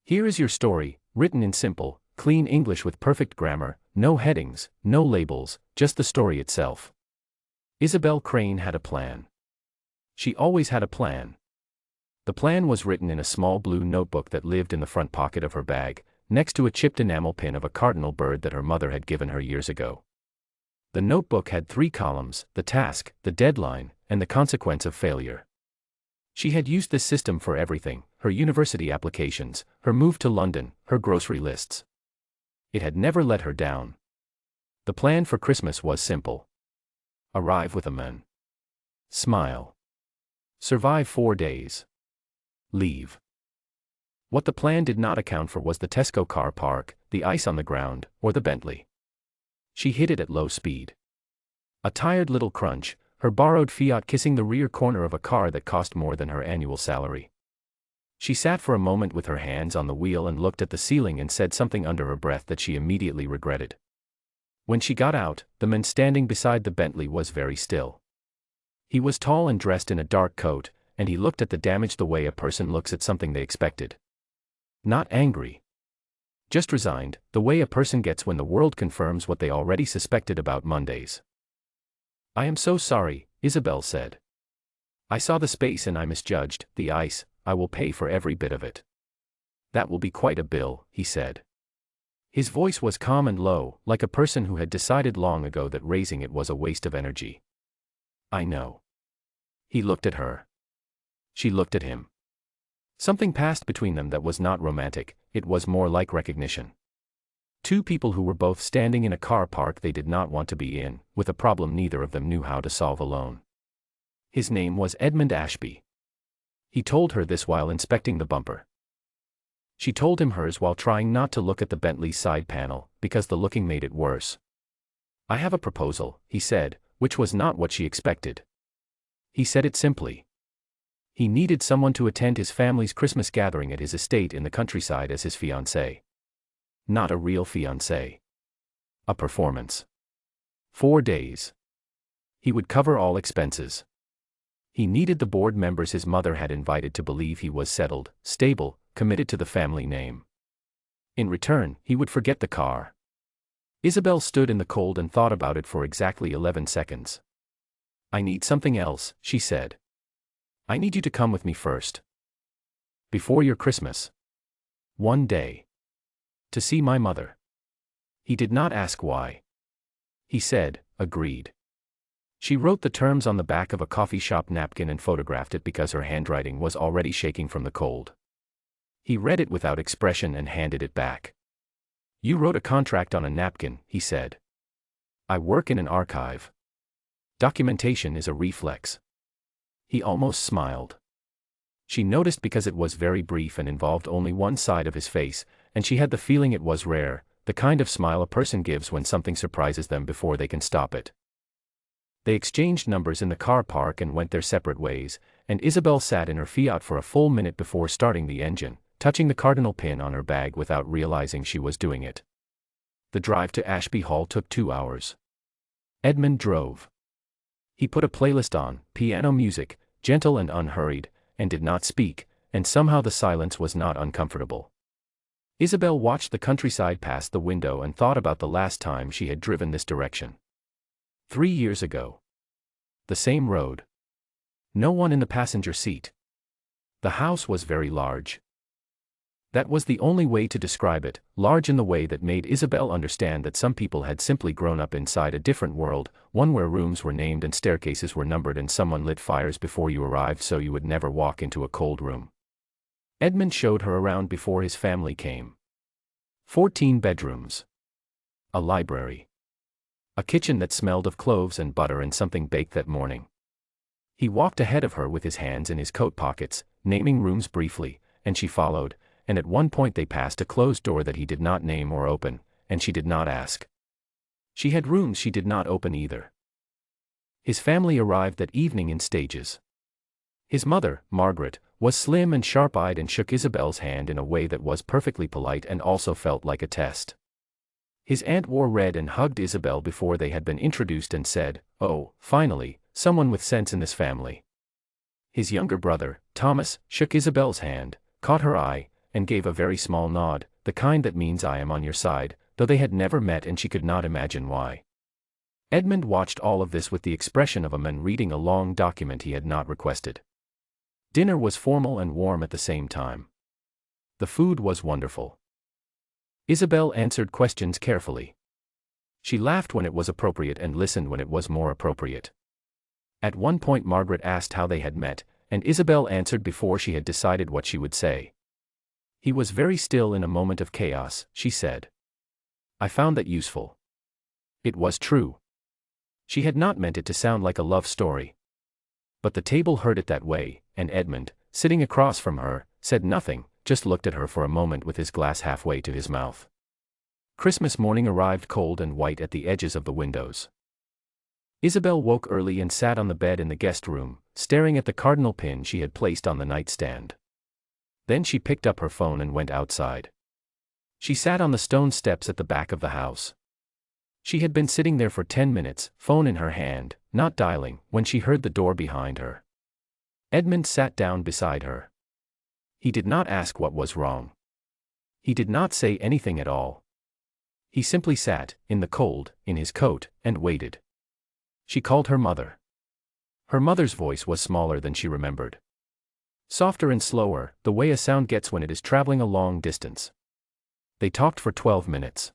Here is your story, written in simple, clean English with perfect grammar, no headings, no labels, just the story itself. Isabel Crane had a plan. She always had a plan. The plan was written in a small blue notebook that lived in the front pocket of her bag, next to a chipped enamel pin of a cardinal bird that her mother had given her years ago. The notebook had 3 columns: the task, the deadline, and the consequence of failure. She had used this system for everything: her university applications, her move to London, her grocery lists. It had never let her down. The plan for Christmas was simple. Arrive with a man. Smile. Survive 4 days. Leave. What the plan did not account for was the Tesco car park, the ice on the ground, or the Bentley. She hit it at low speed. A tired little crunch, her borrowed Fiat kissing the rear corner of a car that cost more than her annual salary. She sat for a moment with her hands on the wheel and looked at the ceiling and said something under her breath that she immediately regretted. When she got out, the man standing beside the Bentley was very still. He was tall and dressed in a dark coat, and he looked at the damage the way a person looks at something they expected. Not angry. Just resigned, the way a person gets when the world confirms what they already suspected about Mondays. "I am so sorry," Isabel said. "I saw the space and I misjudged the ice. I will pay for every bit of it." "That will be quite a bill," he said. His voice was calm and low, like a person who had decided long ago that raising it was a waste of energy. "I know." He looked at her. She looked at him. Something passed between them that was not romantic, it was more like recognition. 2 people who were both standing in a car park they did not want to be in, with a problem neither of them knew how to solve alone. His name was Edmund Ashby. He told her this while inspecting the bumper. She told him hers while trying not to look at the Bentley's side panel, because the looking made it worse. "I have a proposal," he said, which was not what she expected. He said it simply. He needed someone to attend his family's Christmas gathering at his estate in the countryside as his fiancée. Not a real fiancée. A performance. 4 days. He would cover all expenses. He needed the board members his mother had invited to believe he was settled, stable, committed to the family name. In return, he would forget the car. Isabel stood in the cold and thought about it for exactly 11 seconds. "I need something else," she said. "I need you to come with me first. Before your Christmas. 1 day. To see my mother." He did not ask why. He said, "Agreed." She wrote the terms on the back of a coffee shop napkin and photographed it because her handwriting was already shaking from the cold. He read it without expression and handed it back. "You wrote a contract on a napkin," he said. "I work in an archive. Documentation is a reflex." He almost smiled. She noticed because it was very brief and involved only one side of his face, and she had the feeling it was rare, the kind of smile a person gives when something surprises them before they can stop it. They exchanged numbers in the car park and went their separate ways, and Isabel sat in her Fiat for a full minute before starting the engine, touching the cardinal pin on her bag without realizing she was doing it. The drive to Ashby Hall took 2 hours. Edmund drove. He put a playlist on, piano music, gentle and unhurried, and did not speak, and somehow the silence was not uncomfortable. Isabel watched the countryside past the window and thought about the last time she had driven this direction. 3 years ago. The same road. No one in the passenger seat. The house was very large. That was the only way to describe it, large in the way that made Isabel understand that some people had simply grown up inside a different world, one where rooms were named and staircases were numbered and someone lit fires before you arrived so you would never walk into a cold room. Edmund showed her around before his family came. 14 bedrooms. A library. A kitchen that smelled of cloves and butter and something baked that morning. He walked ahead of her with his hands in his coat pockets, naming rooms briefly, and she followed, and at one point they passed a closed door that he did not name or open, and she did not ask. She had rooms she did not open either. His family arrived that evening in stages. His mother, Margaret, was slim and sharp-eyed and shook Isabel's hand in a way that was perfectly polite and also felt like a test. His aunt wore red and hugged Isabel before they had been introduced and said, "Oh, finally, someone with sense in this family." His younger brother, Thomas, shook Isabel's hand, caught her eye, and gave a very small nod, the kind that means I am on your side, though they had never met and she could not imagine why. Edmund watched all of this with the expression of a man reading a long document he had not requested. Dinner was formal and warm at the same time. The food was wonderful. Isabel answered questions carefully. She laughed when it was appropriate and listened when it was more appropriate. At one point Margaret asked how they had met, and Isabel answered before she had decided what she would say. He was very still in a moment of chaos, she said. I found that useful. It was true. She had not meant it to sound like a love story. But the table heard it that way, and Edmund, sitting across from her, said nothing, just looked at her for a moment with his glass halfway to his mouth. Christmas morning arrived cold and white at the edges of the windows. Isabel woke early and sat on the bed in the guest room, staring at the cardinal pin she had placed on the nightstand. Then she picked up her phone and went outside. She sat on the stone steps at the back of the house. She had been sitting there for 10 minutes, phone in her hand, not dialing, when she heard the door behind her. Edmund sat down beside her. He did not ask what was wrong. He did not say anything at all. He simply sat, in the cold, in his coat, and waited. She called her mother. Her mother's voice was smaller than she remembered. Softer and slower, the way a sound gets when it is traveling a long distance. They talked for 12 minutes.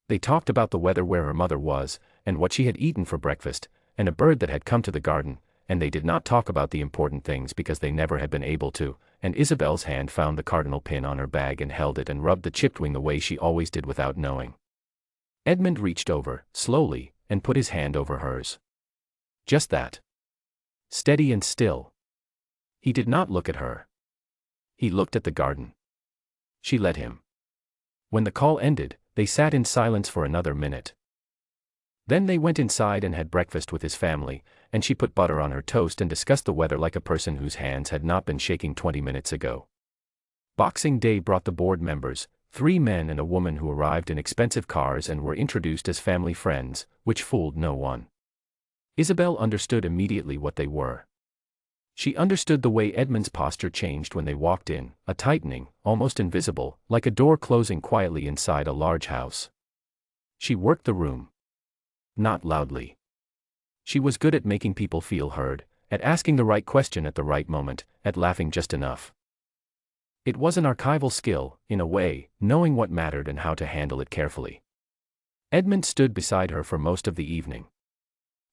They talked about the weather where her mother was, and what she had eaten for breakfast, and a bird that had come to the garden, and they did not talk about the important things because they never had been able to, and Isabel's hand found the cardinal pin on her bag and held it and rubbed the chipped wing the way she always did without knowing. Edmund reached over, slowly, and put his hand over hers. Just that. Steady and still. He did not look at her. He looked at the garden. She let him. When the call ended, they sat in silence for another minute. Then they went inside and had breakfast with his family, and she put butter on her toast and discussed the weather like a person whose hands had not been shaking 20 minutes ago. Boxing Day brought the board members, 3 men and a woman who arrived in expensive cars and were introduced as family friends, which fooled no one. Isabel understood immediately what they were. She understood the way Edmund's posture changed when they walked in, a tightening, almost invisible, like a door closing quietly inside a large house. She worked the room. Not loudly. She was good at making people feel heard, at asking the right question at the right moment, at laughing just enough. It was an archival skill, in a way, knowing what mattered and how to handle it carefully. Edmund stood beside her for most of the evening.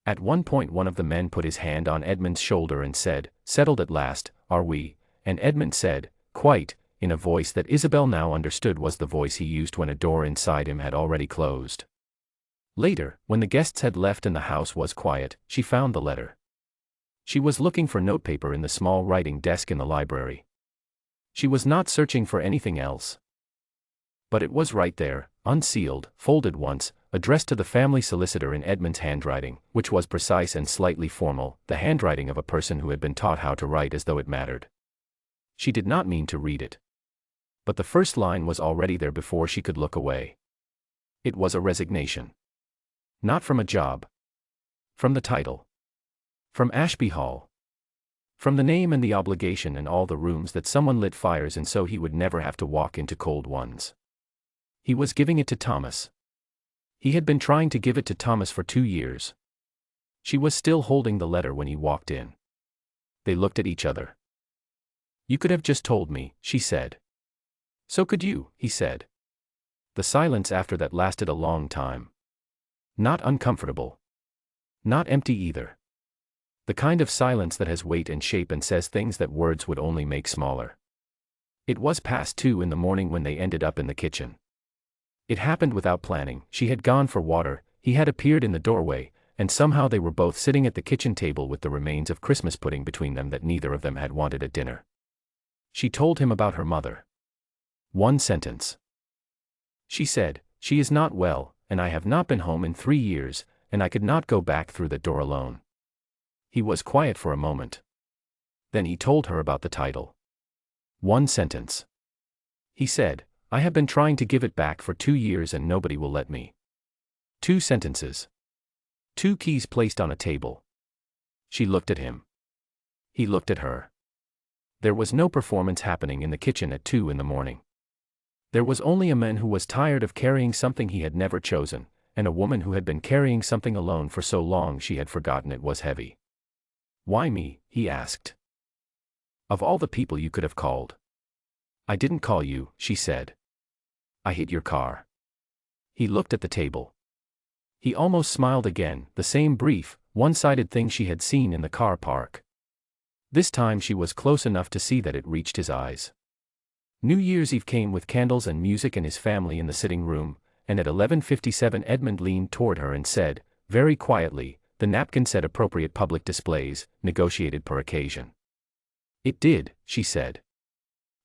At one point one of the men put his hand on Edmund's shoulder and said, "Settled at last, are we?" And Edmund said, "Quite," in a voice that Isabel now understood was the voice he used when a door inside him had already closed. Later, when the guests had left and the house was quiet, she found the letter. She was looking for notepaper in the small writing desk in the library. She was not searching for anything else. But it was right there, unsealed, folded once, addressed to the family solicitor in Edmund's handwriting, which was precise and slightly formal, the handwriting of a person who had been taught how to write as though it mattered. She did not mean to read it. But the first line was already there before she could look away. It was a resignation. Not from a job. From the title. From Ashby Hall. From the name and the obligation and all the rooms that someone lit fires in so he would never have to walk into cold ones. He was giving it to Thomas. He had been trying to give it to Thomas for 2 years. She was still holding the letter when he walked in. They looked at each other. "You could have just told me," she said. "So could you," he said. The silence after that lasted a long time. Not uncomfortable. Not empty either. The kind of silence that has weight and shape and says things that words would only make smaller. It was past 2 in the morning when they ended up in the kitchen. It happened without planning. She had gone for water, he had appeared in the doorway, and somehow they were both sitting at the kitchen table with the remains of Christmas pudding between them that neither of them had wanted at dinner. She told him about her mother. 1 sentence. She said, "She is not well, and I have not been home in 3 years, and I could not go back through that door alone." He was quiet for a moment. Then he told her about the title. 1 sentence. He said, "I have been trying to give it back for 2 years and nobody will let me." 2 sentences. 2 keys placed on a table. She looked at him. He looked at her. There was no performance happening in the kitchen at 2 in the morning. There was only a man who was tired of carrying something he had never chosen, and a woman who had been carrying something alone for so long she had forgotten it was heavy. "Why me?" he asked. "Of all the people you could have called." "I didn't call you," she said. "I hit your car." He looked at the table. He almost smiled again, the same brief, one-sided thing she had seen in the car park. This time she was close enough to see that it reached his eyes. New Year's Eve came with candles and music and his family in the sitting room, and at 11:57 Edmund leaned toward her and said, very quietly, "The napkin said appropriate public displays, negotiated per occasion." "It did," she said.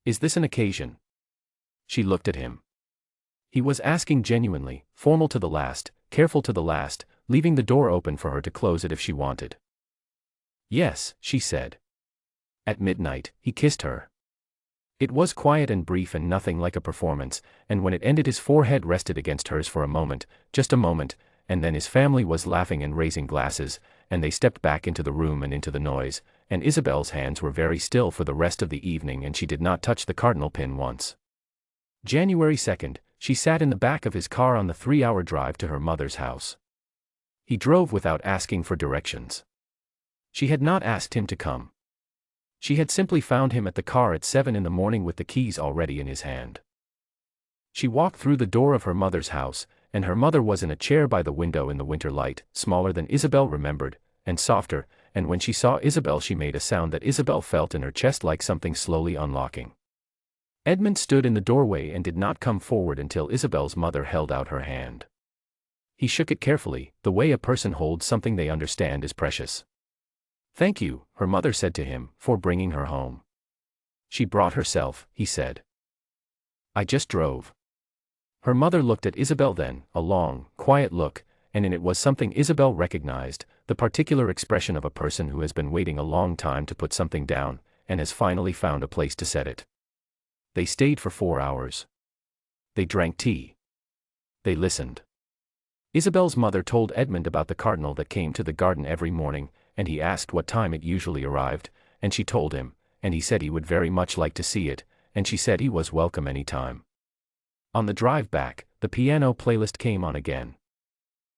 "Is this an occasion?" She looked at him. He was asking genuinely, formal to the last, careful to the last, leaving the door open for her to close it if she wanted. "Yes," she said. At midnight, he kissed her. It was quiet and brief and nothing like a performance, and when it ended his forehead rested against hers for a moment, just a moment, and then his family was laughing and raising glasses, and they stepped back into the room and into the noise, and Isabel's hands were very still for the rest of the evening and she did not touch the cardinal pin once. January 2nd, she sat in the back of his car on the 3-hour drive to her mother's house. He drove without asking for directions. She had not asked him to come. She had simply found him at the car at 7 in the morning with the keys already in his hand. She walked through the door of her mother's house, and her mother was in a chair by the window in the winter light, smaller than Isabel remembered, and softer, and when she saw Isabel she made a sound that Isabel felt in her chest like something slowly unlocking. Edmund stood in the doorway and did not come forward until Isabel's mother held out her hand. He shook it carefully, the way a person holds something they understand is precious. "Thank you," her mother said to him, "for bringing her home." "She brought herself," he said. "I just drove." Her mother looked at Isabel then, a long, quiet look, and in it was something Isabel recognized, the particular expression of a person who has been waiting a long time to put something down, and has finally found a place to set it. They stayed for 4 hours. They drank tea. They listened. Isabel's mother told Edmund about the cardinal that came to the garden every morning, and he asked what time it usually arrived, and she told him, and he said he would very much like to see it, and she said he was welcome any time. On the drive back, the piano playlist came on again.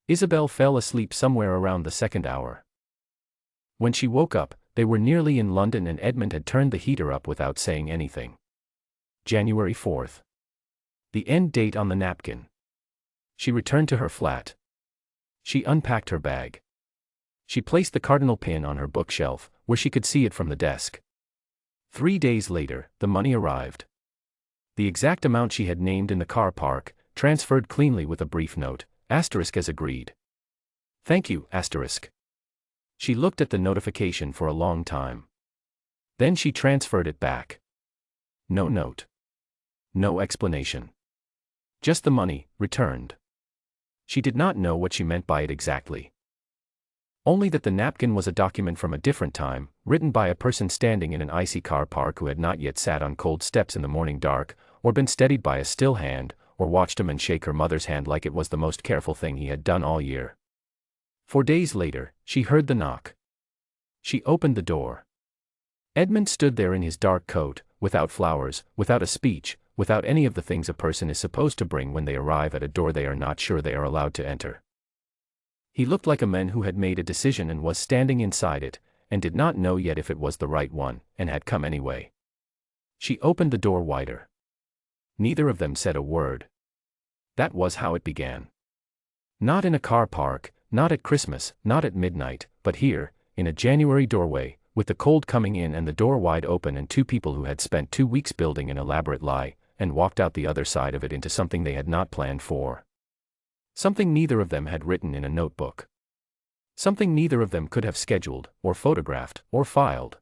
Isabel fell asleep somewhere around the 2nd hour. When she woke up, they were nearly in London and Edmund had turned the heater up without saying anything. January 4th. The end date on the napkin. She returned to her flat. She unpacked her bag. She placed the cardinal pin on her bookshelf, where she could see it from the desk. 3 days later, the money arrived. The exact amount she had named in the car park, transferred cleanly with a brief note, asterisk as agreed. "Thank you, asterisk." She looked at the notification for a long time. Then she transferred it back. No note. No explanation. Just the money, returned. She did not know what she meant by it exactly. Only that the napkin was a document from a different time, written by a person standing in an icy car park who had not yet sat on cold steps in the morning dark, or been steadied by a still hand, or watched a man shake her mother's hand like it was the most careful thing he had done all year. 4 days later, she heard the knock. She opened the door. Edmund stood there in his dark coat, without flowers, without a speech, without any of the things a person is supposed to bring when they arrive at a door they are not sure they are allowed to enter. He looked like a man who had made a decision and was standing inside it, and did not know yet if it was the right one, and had come anyway. She opened the door wider. Neither of them said a word. That was how it began. Not in a car park, not at Christmas, not at midnight, but here, in a January doorway, with the cold coming in and the door wide open and 2 people who had spent 2 weeks building an elaborate lie, and walked out the other side of it into something they had not planned for. Something neither of them had written in a notebook. Something neither of them could have scheduled, or photographed, or filed.